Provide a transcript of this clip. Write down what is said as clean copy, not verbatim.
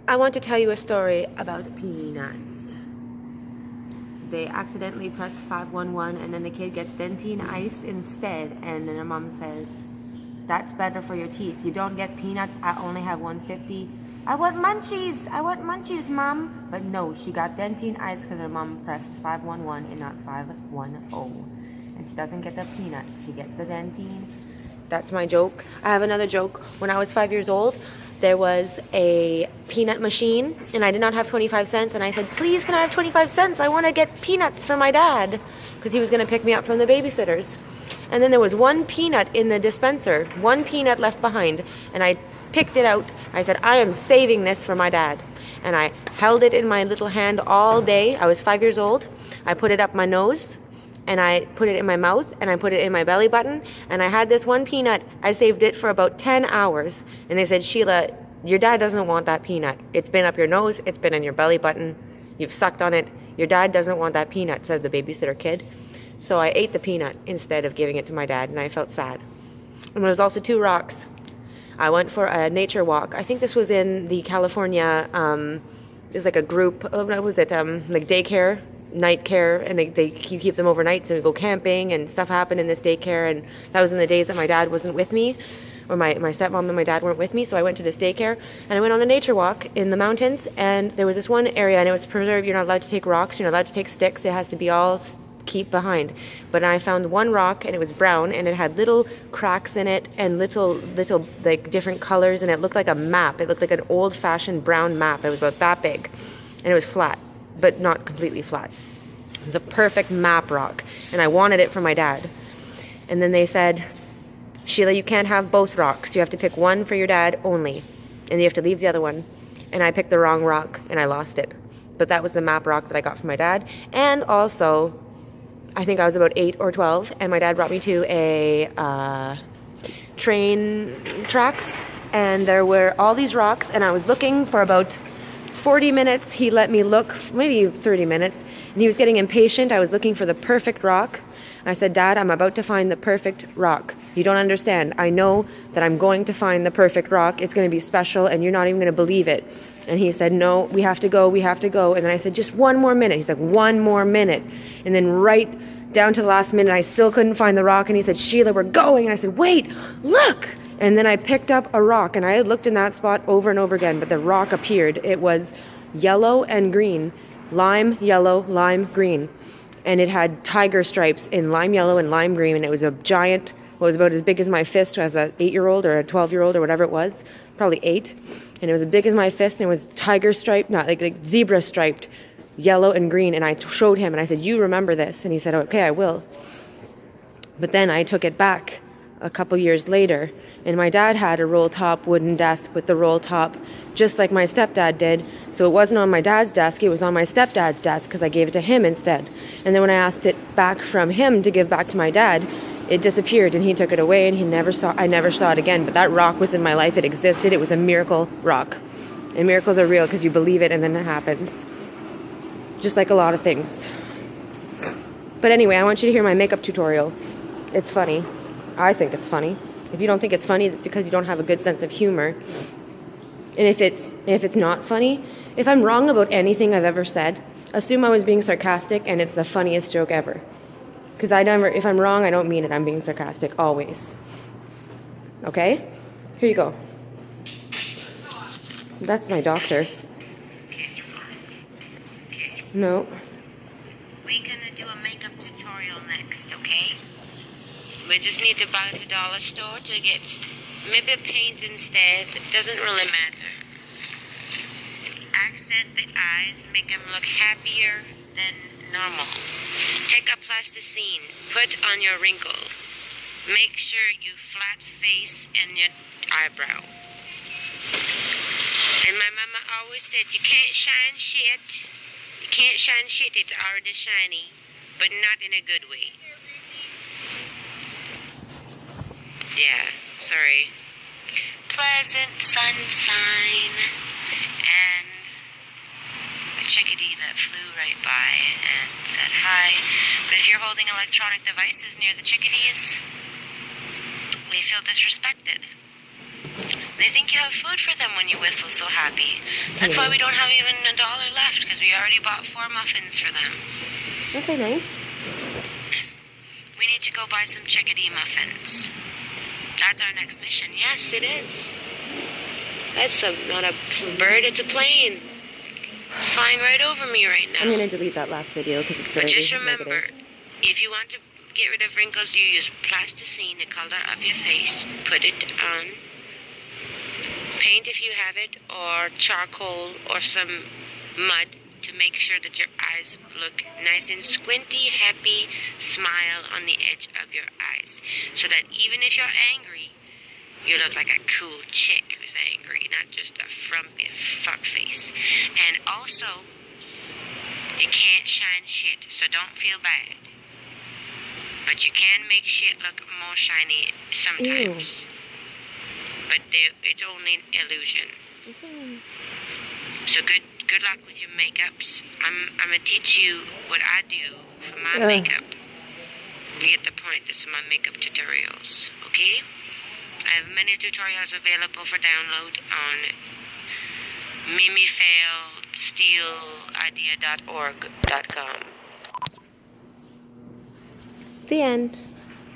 I want to tell you a story about peanuts. They accidentally press 511 and then the kid gets dentine ice instead, and then the mom says, that's better for your teeth. You don't get peanuts, I only have 150. I want munchies, Mom. But no, she got dentine ice because her mom pressed 511 and not 510. And she doesn't get the peanuts, she gets the dentine. That's my joke. I have another joke. When I was 5 years old, there was a peanut machine and I did not have 25 cents, and I said, please, can I have 25 cents? I want to get peanuts for my dad, because he was going to pick me up from the babysitters. And then there was one peanut in the dispenser, one peanut left behind, and I picked it out. I said, I am saving this for my dad. And I held it in my little hand all day. I was 5 years old. I put it up my nose, and I put it in my mouth, and I put it in my belly button, and I had this one peanut. I saved it for about 10 hours, and they said, Sheila, your dad doesn't want that peanut. It's been up your nose, it's been in your belly button, you've sucked on it. Your dad doesn't want that peanut, says the babysitter kid. So I ate the peanut instead of giving it to my dad, and I felt sad. And there was also 2 rocks. I went for a nature walk. I think this was in the California, it was like a group, what was it, like daycare, night care, and you keep them overnight, so we go camping and stuff happened in this daycare, and that was in the days that my dad wasn't with me, or my stepmom and my dad weren't with me, so I went to this daycare, and I went on a nature walk in the mountains, and there was this one area, and it was preserved. You're not allowed to take rocks, you're not allowed to take sticks, it has to be all keep behind. But I found one rock, and it was brown, and it had little cracks in it, and little like different colors, and it looked like a map. It looked like an old-fashioned brown map. It was about that big, and it was flat, but not completely flat. It was a perfect map rock, and I wanted it for my dad. And then they said, Sheila, you can't have both rocks. You have to pick one for your dad only, and you have to leave the other one. And I picked the wrong rock, and I lost it. But that was the map rock that I got from my dad. And also, I think I was about 8 or 12, and my dad brought me to a train tracks, and there were all these rocks, and I was looking for about 40 minutes. He let me look, maybe 30 minutes, and he was getting impatient. I was looking for the perfect rock. I said, Dad, I'm about to find the perfect rock. You don't understand. I know that I'm going to find the perfect rock. It's going to be special, and you're not even going to believe it. And he said, no, we have to go. And then I said, just one more minute. He's like, one more minute. And then right down to the last minute, I still couldn't find the rock. And he said, Sheila, we're going. And I said, wait, look. And then I picked up a rock, and I had looked in that spot over and over again, but the rock appeared. It was yellow and green, lime yellow, lime green. And it had tiger stripes in lime yellow and lime green, and it was a giant, well, it was about as big as my fist as an 8-year-old or a 12-year-old or whatever it was, probably 8. And it was as big as my fist, and it was tiger striped, not like zebra striped, yellow and green. And I showed him, and I said, you remember this? And he said, okay, I will. But then I took it back a couple years later, and my dad had a roll-top wooden desk with the roll-top, just like my stepdad did. So it wasn't on my dad's desk, it was on my stepdad's desk, because I gave it to him instead. And then when I asked it back from him to give back to my dad, it disappeared, and he took it away, and I never saw it again. But that rock was in my life, it existed, it was a miracle rock. And miracles are real because you believe it and then it happens. Just like a lot of things. But anyway, I want you to hear my makeup tutorial. It's funny. I think it's funny. If you don't think it's funny, it's because you don't have a good sense of humor. And if it's not funny, if I'm wrong about anything I've ever said, assume I was being sarcastic and it's the funniest joke ever. Because if I'm wrong, I don't mean it. I'm being sarcastic, always. Okay? Here you go. That's my doctor. No. We're gonna do a makeup tutorial next, okay? We just need to buy at the dollar store to get maybe paint instead. It doesn't really matter. Accent the eyes, make them look happier than normal. Take a plasticine, put on your wrinkle. Make sure you flat face and your eyebrow. And my mama always said, you can't shine shit. You can't shine shit, it's already shiny. But not in a good way. Yeah, sorry. Pleasant sunshine and a chickadee that flew right by and said hi. But if you're holding electronic devices near the chickadees, we feel disrespected. They think you have food for them when you whistle so happy. That's why we don't have even $1 left, because we already bought 4 muffins for them. Okay, nice. We need to go buy some chickadee muffins. That's our next mission. Yes, it is. That's not a bird, it's a plane. It's flying right over me right now. I'm gonna delete that last video because it's very But just remember, negative. if you want to get rid of wrinkles, you use plasticine, the color of your face, put it on. Paint if you have it, or charcoal, or some mud to make sure that your eyes look nice and squinty, happy, smile on the edge of your eyes. So that even if you're angry, you look like a cool chick who's angry, not just a frumpy fuckface. And also, you can't shine shit, so don't feel bad. But you can make shit look more shiny sometimes. Ew. But it's only illusion. So good luck with your makeups. I'm gonna teach you what I do for my makeup. You get the point. This is my makeup tutorials. Okay? I have many tutorials available for download on mimifailsteelidea.org.com. The end.